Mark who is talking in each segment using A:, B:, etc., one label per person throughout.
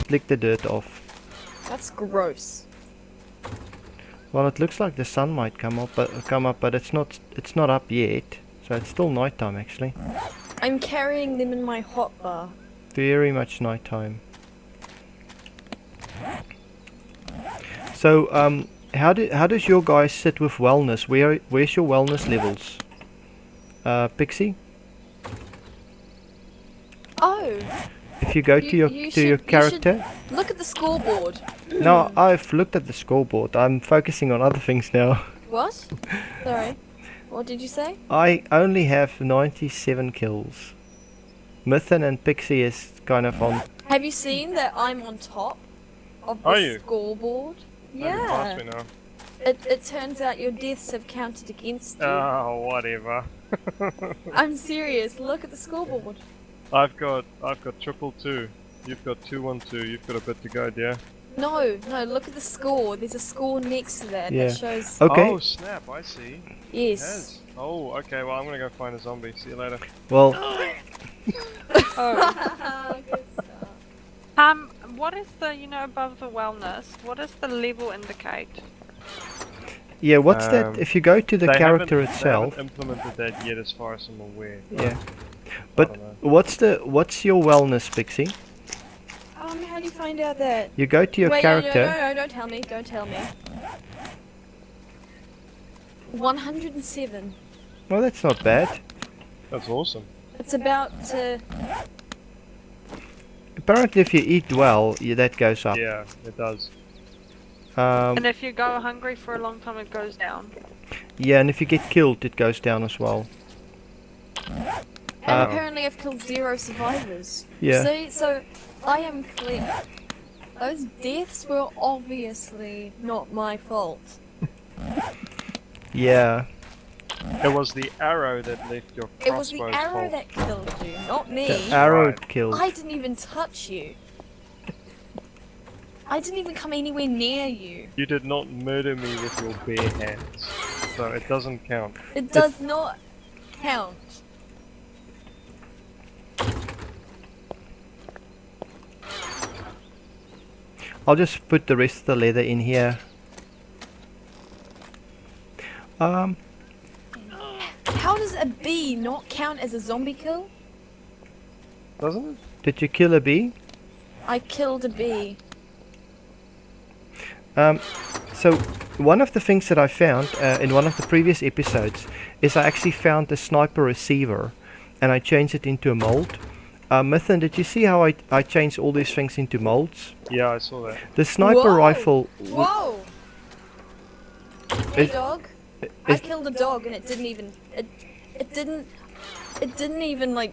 A: just lick the dirt off.
B: That's gross.
A: Well, it looks like the sun might come up, but it's not. It's not up yet, so it's still nighttime actually.
B: I'm carrying them in my hotbar.
A: Very much nighttime. So, how does your guys sit with wellness? Where's your wellness levels? Pixie?
B: Oh,
A: If you go to your character.
B: Look at the scoreboard.
A: No, I've looked at the scoreboard. I'm focusing on other things now.
B: What? Sorry. What did you say?
A: I only have 97 kills. Mythen and Pixie is kind of on.
B: Have you seen that I'm on top of
C: Are
B: the
C: you?
B: scoreboard?
C: You passed
B: Yeah.
C: me now.
B: It turns out your deaths have counted against you.
C: Oh, whatever.
B: I'm serious. Look at the scoreboard.
C: I've got 222. You've got 212. You've got a bit to go, dear.
B: No, look at the score. There's a score next to that
A: Yeah.
B: that shows.
A: Okay.
C: Oh snap! I see.
B: Yes.
C: Yes. Oh, okay. Well, I'm gonna go find a zombie. See you later.
A: Well,
D: Oh.
B: Good stuff.
D: What is the, above the wellness, what does the level indicate?
A: yeah. What's that? If you go to the character
C: They
A: itself.
C: haven't implemented that yet, as far as I'm aware.
A: Yeah.
C: I
A: But
C: don't know.
A: what's your wellness, Pixie?
B: How do you find out that?
A: You go to your
B: Wait,
A: character.
B: no, don't tell me. Don't tell me. 107.
A: Well, that's not bad.
C: That's awesome.
B: It's about to.
A: Apparently, if you eat well, that goes up.
C: Yeah, it does.
D: And if you go hungry for a long time, it goes down.
A: Yeah, and if you get killed, it goes down as well.
B: And apparently, I've killed 0 survivors.
A: Yeah.
B: See, so I am clear. Those deaths were obviously not my fault.
A: Yeah.
C: It was the arrow that left your
B: It was the
C: crossbow's
B: arrow
C: fault.
B: that killed you, not me.
A: The arrow
C: Right.
A: killed.
B: I didn't even touch you. I didn't even come anywhere near you.
C: You did not murder me with your bare hands, so it doesn't count.
B: It does not count.
A: I'll just put the rest of the leather in here.
B: How does a bee not count as a zombie kill?
C: Doesn't it?
A: Did you kill a bee?
B: I killed a bee.
A: So one of the things that I found in one of the previous episodes is I actually found a sniper receiver and I changed it into a mold. Mythen, did you see how I changed all these things into molds?
C: Yeah, I saw that.
A: The sniper
B: Whoa!
A: rifle.
B: Whoa! Hey
A: Is-
B: dog. I
A: is-
B: killed a dog and it didn't even like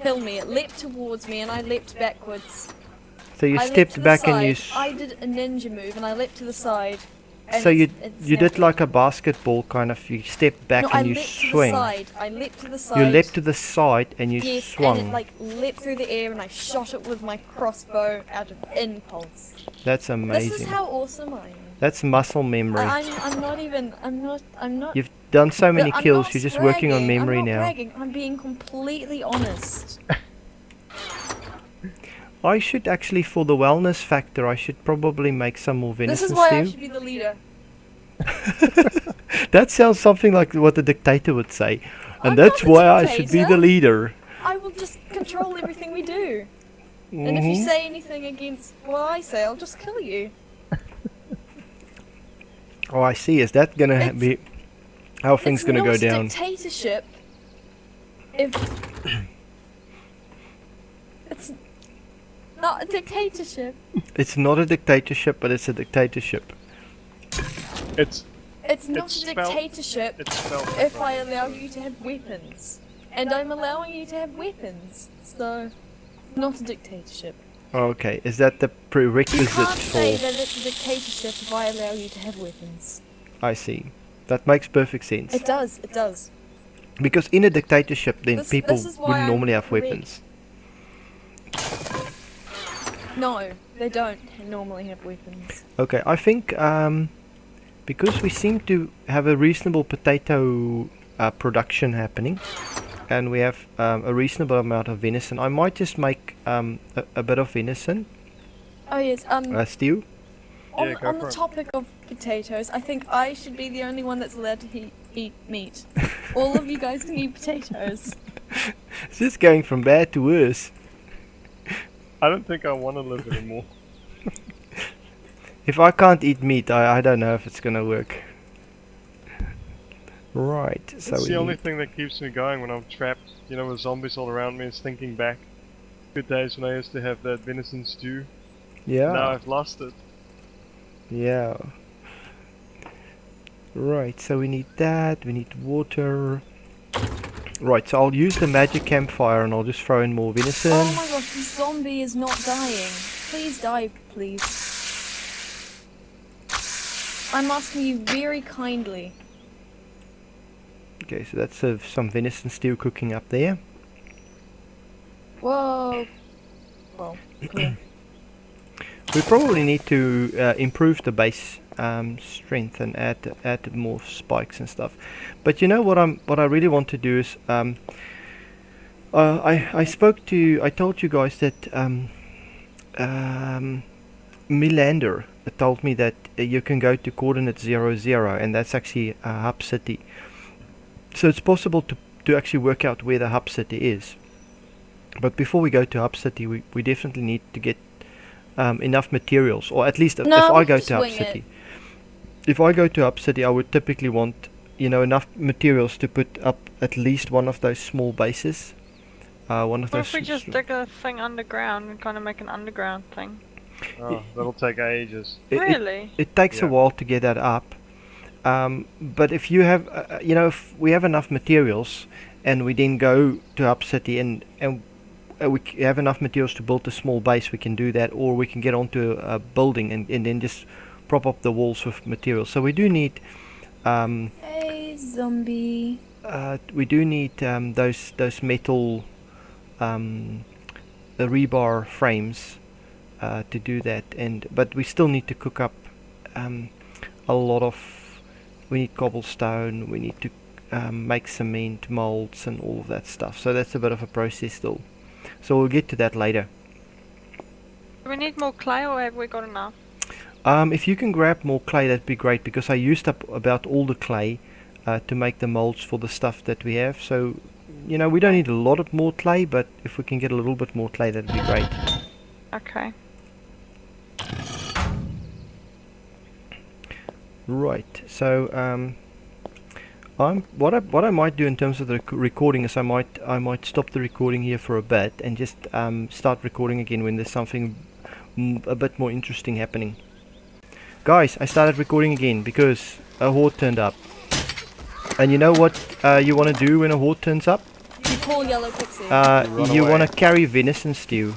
B: kill me. It leapt towards me and I leapt backwards.
A: So you
B: I leapt
A: stepped
B: to the
A: back and you.
B: side. I did a ninja move and I leapt to the side. and
A: So you
B: it's
A: you did
B: snapped.
A: like a basketball kind of. You step back
B: No, I
A: and you
B: leapt to the
A: swing.
B: side. I leapt to the side.
A: You leapt to the side and you
B: Yes,
A: swung.
B: and it like leapt through the air and I shot it with my crossbow out of impulse.
A: That's amazing.
B: This is how awesome I am.
A: That's muscle memory.
B: I'm not.
A: You've done so many
B: I'm
A: kills.
B: not
A: You're just working on
B: bragging,
A: memory
B: I'm not
A: now.
B: bragging, I'm being completely honest.
A: I should actually, for the wellness factor, I should probably make some more
B: This is
A: venison
B: why I
A: stew.
B: should be the leader.
A: That sounds something like what the dictator would say. And
B: I'm
A: that's
B: not the
A: why I should be the
B: dictator.
A: leader.
B: I will just control everything we do. And if you
A: Mhm.
B: say anything against what I say, I'll just kill you.
A: Oh, I see. Is that gonna
B: It's-
A: be how things gonna go
B: It's not a
A: down?
B: dictatorship. If it's not a dictatorship.
A: It's not a dictatorship, but it's a dictatorship.
C: It's
B: It's not
C: It's
B: a
C: spelled-
B: dictatorship
C: it's spelled
B: if I
C: differently.
B: allow you to have weapons. And I'm allowing you to have weapons. So, it's not a dictatorship.
A: Okay, is that the
B: You
A: prerequisite
B: can't say
A: for?
B: that it's a dictatorship if I allow you to have weapons.
A: I see. That makes perfect sense.
B: It does, it does.
A: Because in a dictatorship, then
B: This
A: people
B: is why
A: wouldn't
B: I'm
A: normally have
B: correct.
A: weapons.
B: No, they don't normally have weapons.
A: Okay, I think because we seem to have a reasonable potato production happening, and we have a reasonable amount of venison, I might just make a bit of venison
B: Oh yes.
A: Stew?
C: Yeah, go
B: On the
C: for it.
B: topic of potatoes, I think I should be the only one that's allowed to eat meat. All of you guys can eat potatoes.
A: It's just going from bad to worse.
C: I don't think I want to live anymore.
A: If I can't eat meat, I don't know if it's gonna work. Right, so
C: It's
A: we
C: the only
A: need-
C: thing that keeps me going when I'm trapped, you know, with zombies all around me, is thinking back. Good days when I used to have that venison stew.
A: yeah,
C: Now I've lost it.
A: yeah. Right, so we need that, we need water. Right, so I'll use the magic campfire and I'll just throw in more venison.
B: Oh my gosh, the zombie is not dying. Please die, please. I'm asking you very kindly.
A: Okay, so that's some venison stew cooking up there.
B: Whoa. Well, cool.
A: We probably need to improve the base strength and add more spikes and stuff. But you know what I really want to do is I told you guys that Milander told me that you can go to coordinate 00, and that's actually a hub city. So it's possible to actually work out where the hub city is. But before we go to hub city, we definitely need to get enough materials, or at least if I go to hub city. If I go to hub city, I would typically want, you know, enough materials to put up at least one of those small bases. One of
D: What
A: those.
D: if we just dig a thing underground and kind of make an underground thing?
C: Oh, that'll take ages.
D: Really?
A: It takes
C: Yeah.
A: a while to get that up. But if you have, you know, if we have enough materials, and we then go to hub city and we have enough materials to build a small base, we can do that, or we can get onto a building and then just prop up the walls with materials. So we do need
B: Hey, zombie.
A: we do need those metal the rebar frames to do that, but we still need to cook up a lot of. We need cobblestone, we need to make cement, molds and all of that stuff, so that's a bit of a process still. So we'll get to that later.
D: Do we need more clay or have we got enough?
A: If you can grab more clay, that'd be great, because I used up about all the clay to make the molds for the stuff that we have. So, you know, we don't need a lot of more clay, but if we can get a little bit more clay, that'd be great.
D: Okay.
A: Right. So, what I might do in terms of the recording is I might stop the recording here for a bit and just start recording again when there's something a bit more interesting happening. Guys, I started recording again because a horde turned up. And you know what you want to do when a horde turns up?
B: You call yellow pixie.
A: You
C: away.
A: want to carry venison stew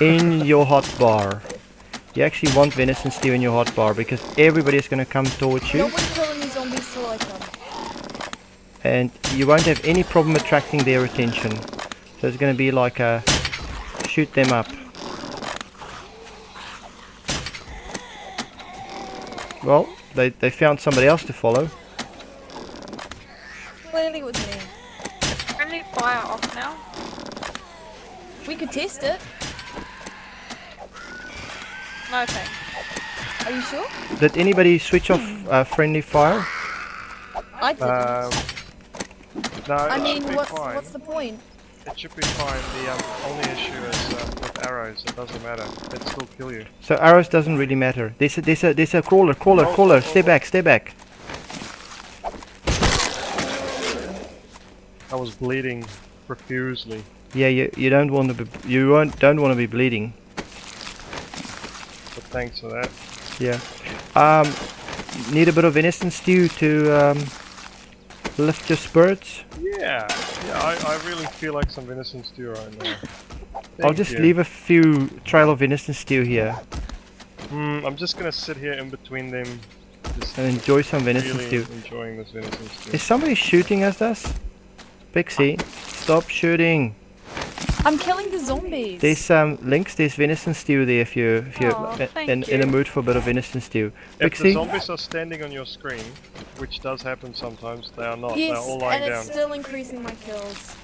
A: in your hot bar. You actually want venison stew in your hot bar because everybody's going to come towards you.
B: Nobody kill any zombies till I come.
A: And you won't have any problem attracting their attention. So it's going to be like a shoot them up. Well, they found somebody else to follow.
B: Clearly it was me.
D: Friendly fire off now.
B: We could test it.
D: No thanks.
B: Are you sure?
A: Did anybody switch off friendly fire?
B: I didn't.
C: No,
B: I
C: it
B: mean,
C: should be fine.
B: what's the point?
C: It should be fine. The only issue is with arrows. It doesn't matter. They still kill you.
A: So arrows doesn't really matter. There's a crawler. Stay back.
C: I was bleeding profusely.
A: Yeah, you don't want to be don't want to be bleeding.
C: But thanks for that.
A: Yeah. Need a bit of venison stew to lift your spirits.
C: Yeah, I really feel like some venison stew right now.
A: I'll just leave a few trail of venison stew here
C: I'm just gonna sit here in between them. Just
A: and enjoy some venison
C: really
A: stew.
C: enjoying this venison stew.
A: Is somebody shooting at us? Pixie, stop shooting.
B: I'm killing the zombies.
A: There's links. There's venison stew there if you're
D: Aw, thank
A: in a
D: you.
A: mood for a bit of venison stew.
C: If the
A: Pixie,
C: zombies are standing on your screen, which does happen sometimes, they are not.
B: Yes,
C: They're all lying
B: and
C: down.
B: it's still increasing my kills.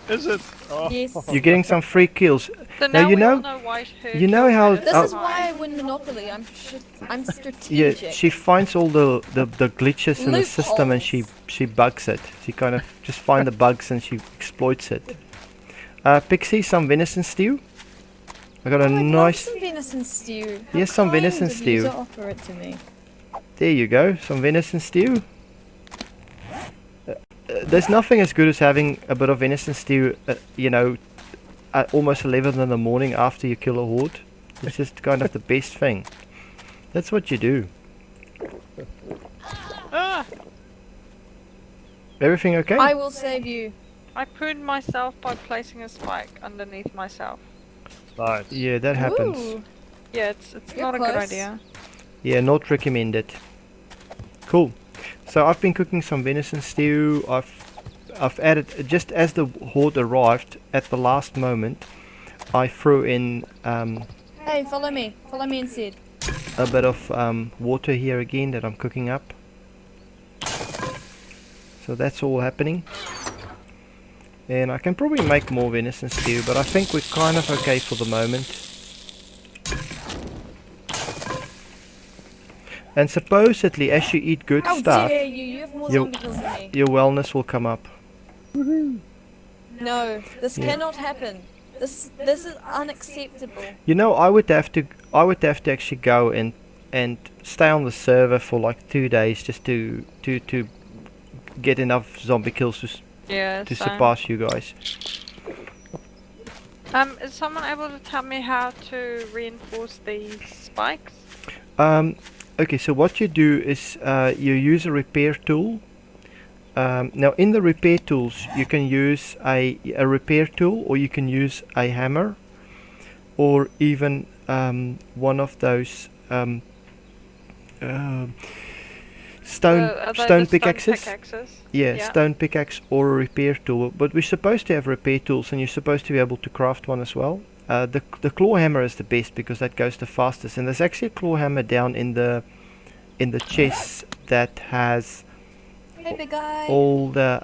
C: Is it? Oh.
B: Yes.
A: You're getting some free kills.
D: So
A: Now
D: now
A: you
D: we all
A: know-
D: know why her
A: you know
D: kill
A: how-
D: rate is
B: This
A: Oh.
B: is
D: so
B: why
D: high.
B: I win Monopoly. I'm
A: Yeah,
B: strategic.
A: she finds all the glitches in the system and
B: Loopholes.
A: she bugs it. She kind of just find the bugs and she exploits it. Pixie, some venison stew. I got a
B: I'd love
A: nice.
B: some venison stew. How
A: Yes, some
B: kind
A: venison
B: of
A: stew.
B: you to offer it to me.
A: There you go, some venison stew. There's nothing as good as having a bit of venison stew, you know, at almost 11 in the morning after you kill a horde. It's just kind of the best thing. That's what you do.
D: Ah,
A: Everything okay?
B: I will save you.
D: I pruned myself by placing a spike underneath myself.
C: Nice.
A: Yeah, that happens.
B: Ooh.
D: Yeah, it's
B: You're
D: not a good
B: close.
D: idea.
A: Yeah, not recommended. Cool. So I've been cooking some venison stew. I've added, just as the horde arrived at the last moment, I threw in
B: Hey, follow me. Follow me instead.
A: a bit of water here again that I'm cooking up. So that's all happening. And I can probably make more venison stew, but I think we're kind of okay for the moment. And supposedly, as you eat good
B: How
A: stuff,
B: dare you? You have more
A: You-
B: zombie kills than me.
A: your wellness will come up.
B: No, this
A: Yeah.
B: cannot happen. This is unacceptable.
A: You know, I would have to actually go and stay on the server for like 2 days just to get enough zombie kills
D: Yeah,
A: to
D: same.
A: surpass you guys.
D: Is someone able to tell me how to reinforce these spikes?
A: Okay, so what you do is you use a repair tool. Now in the repair tools you can use a repair tool, or you can use a hammer, or even one of those stone
D: Are they
A: stone
D: the
A: pickaxes.
D: pickaxes?
A: Yeah,
D: Yeah.
A: stone pickaxe or a repair tool. But we're supposed to have repair tools, and you're supposed to be able to craft one as well. The claw hammer is the best because that goes the fastest. And there's actually a claw hammer down in the chest that has
B: Hey, big guy.
A: all the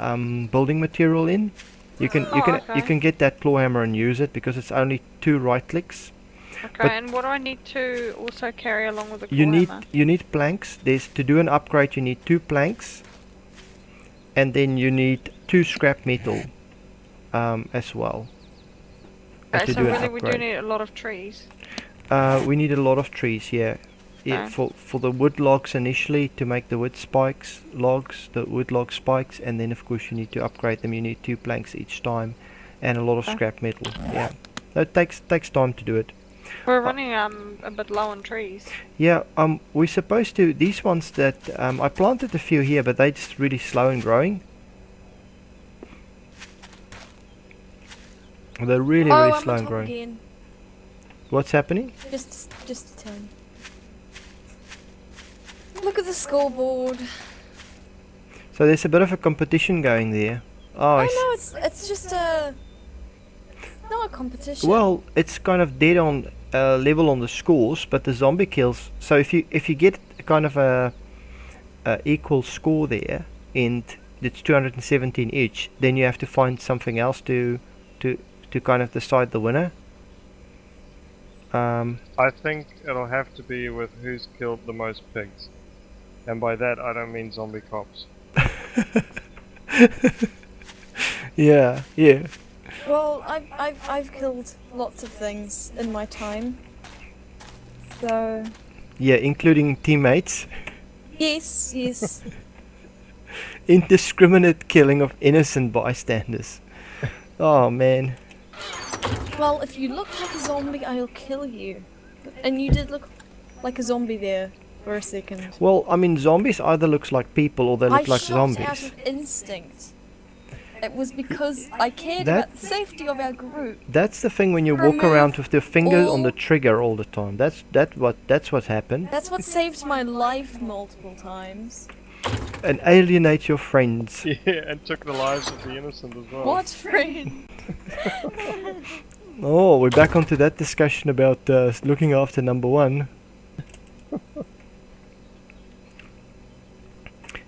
A: building material in. You can
D: okay.
A: you can get that claw hammer and use it because it's only 2 right clicks.
D: Okay,
A: But-
D: and what do I need to also carry along with the claw
A: You
D: hammer?
A: need planks. There's to do an upgrade. You need 2 planks, and then you need 2 scrap metal as well.
D: Okay,
A: to
D: so
A: do an
D: really we do
A: upgrade.
D: need a lot of trees.
A: We need a lot of trees. Yeah. Yeah,
D: Okay.
A: for the wood logs initially to make the wood logs, the wood log spikes, and then of course you need to upgrade them. You need 2 planks each time, and a lot of
D: Okay.
A: scrap metal. Yeah, that takes time to do it.
D: We're running a bit low on trees.
A: Yeah, we're supposed to, these ones that I planted a few here, but they're just really slow in growing. They're really
B: Oh,
A: really
B: I'm
A: slow
B: on
A: in
B: top
A: growing.
B: again.
A: What's happening?
B: Just a turn. Look at the scoreboard.
A: So there's a bit of a competition going there. Oh, I
B: Oh
A: s-
B: no, it's just a not a competition.
A: Well, it's kind of dead on level on the scores, but the zombie kills. So if you get kind of a equal score there, and it's 217 each, then you have to find something else to kind of decide the winner.
C: I think it'll have to be with who's killed the most pigs. And by that I don't mean zombie cops.
A: Yeah, yeah.
B: Well, I've killed lots of things in my time. So
A: Yeah, including teammates.
B: yes.
A: Indiscriminate killing of innocent bystanders. Oh man.
B: Well, if you look like a zombie, I'll kill you. And you did look like a zombie there for a second.
A: Well, I mean, zombies either looks like people or they look
B: I
A: like
B: shot out
A: zombies.
B: of instinct. It was because I cared
A: That-
B: about the safety of our group.
A: That's the thing when you walk around with your finger on the
B: all-
A: trigger all the time. That's what happened.
B: That's what saved my life multiple times.
A: And alienate your friends.
C: Yeah, and took the lives of the innocent as well.
B: What friend?
A: Oh, we're back onto that discussion about looking after number 1.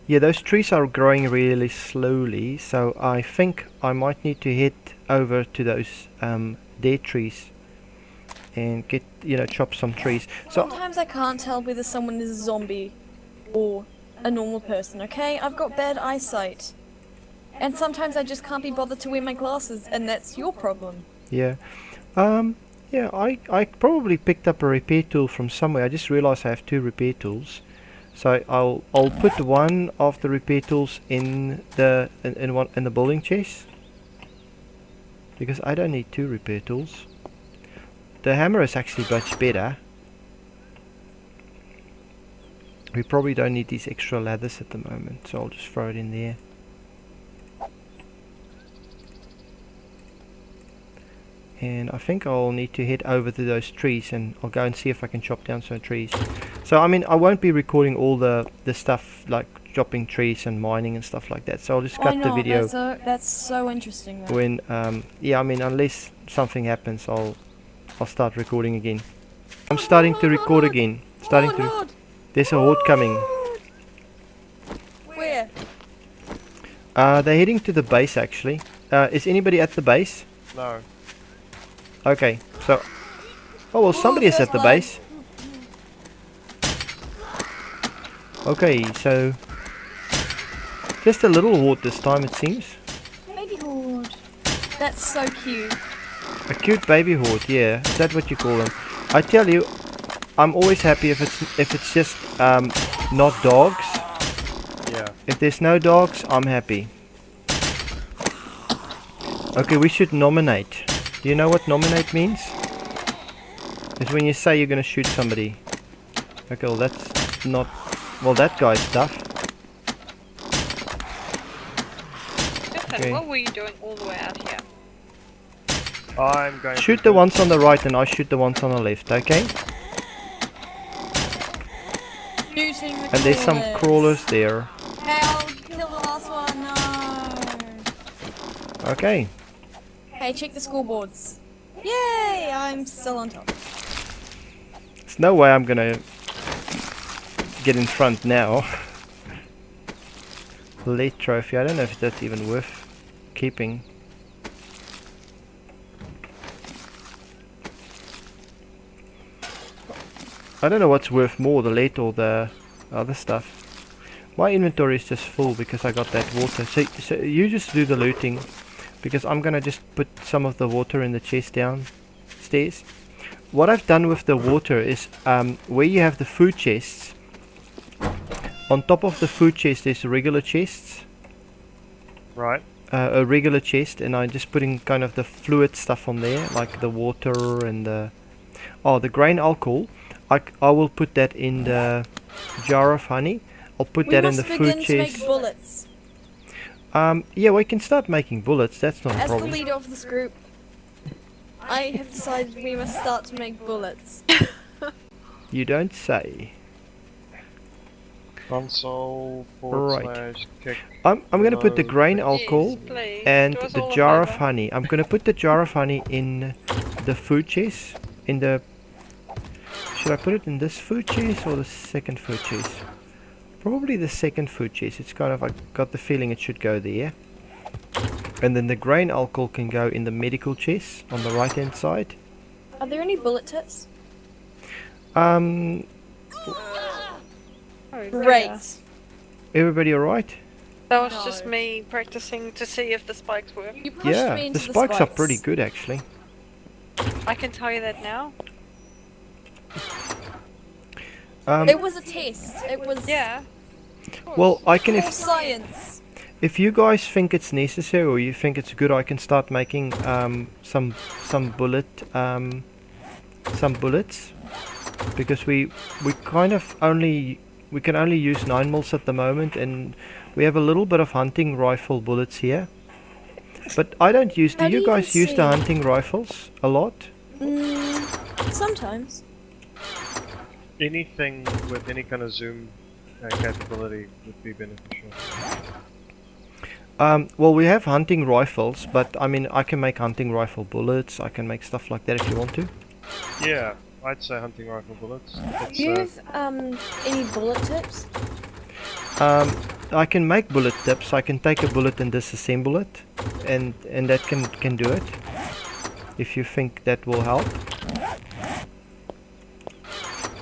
A: Yeah, those trees are growing really slowly, so I think I might need to head over to those dead trees and get, chop some trees. So,
B: Sometimes I can't tell whether someone is a zombie or a normal person, okay? I've got bad eyesight. And sometimes I just can't be bothered to wear my glasses, and that's your problem.
A: yeah. Um, yeah, I probably picked up a repair tool from somewhere. I just realized I have 2 repair tools. So I'll put one of the repair tools in the building chest, because I don't need 2 repair tools. The hammer is actually much better. We probably don't need these extra ladders at the moment, so I'll just throw it in there. And I think I'll need to head over to those trees, and I'll go and see if I can chop down some trees. So I mean, I won't be recording all the stuff like chopping trees and mining and stuff like that, so I'll just cut the video
B: That's so interesting. Though.
A: when yeah, I mean, unless something happens, I'll start recording again. I'm starting to record again.
B: Horde.
A: There's a horde coming.
B: Where?
A: They're heading to the base actually. Is anybody at the base?
C: No.
A: Okay, so oh well, somebody is at the base. Okay, so just a little horde this time, it seems.
B: Baby horde. That's so cute.
A: A cute baby horde, yeah. Is that what you call them? I tell you, I'm always happy if it's just not dogs.
C: Yeah.
A: If there's no dogs, I'm happy. Okay, we should nominate. Do you know what nominate means? It's when you say you're gonna shoot somebody. Okay, well that's not... Well, that guy's tough.
D: Listen,
A: Okay.
D: what were you doing all the way out here?
C: I'm going
A: Shoot
C: to
A: the
C: go-
A: ones on the right and I shoot the ones on the left, okay?
B: Shooting the
A: And there's some crawlers there.
B: Hey, I'll kill the last one. No.
A: Okay.
B: Hey, check the scoreboards. Yay! I'm still on top.
A: There's no way I'm gonna get in front now. Lead trophy, I don't know if that's even worth keeping. I don't know what's worth more, the lead or the other stuff. My inventory is just full because I got that water. So you just do the looting, because I'm gonna just put some of the water in the chest downstairs. What I've done with the water is where you have the food chests, on top of the food chest there's regular chests.
C: Right.
A: A regular chest, and I'm just putting kind of the fluid stuff on there, like the water and the grain alcohol. I will put that in the jar of honey. I'll put that in the food
B: We must begin to
A: chest.
B: make bullets.
A: Yeah, we can start making bullets. That's not a
B: As the
A: problem.
B: leader of this group, I have decided we must start to make bullets.
A: You don't say.
C: Console
A: Right.
C: / kick.
A: I'm gonna put the
C: No,
A: grain
C: please.
A: alcohol
D: Yes, please.
A: and
D: Do us
A: the
D: all a
A: jar of
D: favour.
A: honey. I'm gonna put the jar of honey in the food chest. In the... Should I put it in this food chest or the second food chest? Probably the second food chest. It's kind of, I got the feeling it should go there. And then the grain alcohol can go in the medical chest on the right hand side.
B: Are there any bullet tips?
A: Um,
D: Oh,
B: Great.
D: yeah.
A: everybody alright?
D: That was just
B: No.
D: me practicing to see if the spikes work.
B: You pushed
A: Yeah,
B: me into
A: the spikes are
B: spikes.
A: pretty good actually.
D: I can tell you that now.
B: It was a test. It was
D: Yeah.
A: Well, I can,
B: all science.
A: if you guys think it's necessary or you think it's good, I can start making some bullets, because we kind of we can only use 9mm at the moment, and we have a little bit of hunting rifle bullets here. But I don't use. Do
B: How do
A: you
B: you
A: guys
B: even
A: use the
B: see?
A: hunting rifles a lot?
B: Sometimes.
C: Anything with any kind of zoom capability would be beneficial.
A: Well, we have hunting rifles, but I mean, I can make hunting rifle bullets. I can make stuff like that if you want to.
C: Yeah, I'd say hunting rifle bullets. It's,
B: Do you have any bullet tips?
A: I can make bullet tips. I can take a bullet and disassemble it, and that can do it. If you think that will help.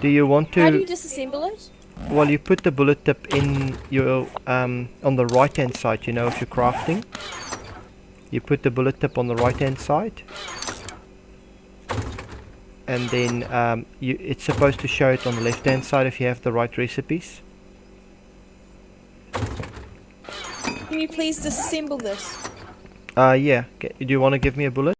A: Do you want
B: How do you
A: to?
B: disassemble it?
A: Well, you put the bullet tip in your on the right hand side. You know, if you're crafting, you put the bullet tip on the right hand side, and then it's supposed to show it on the left hand side if you have the right recipes.
B: Can you please disassemble this?
A: Yeah. Do you want to give me a bullet?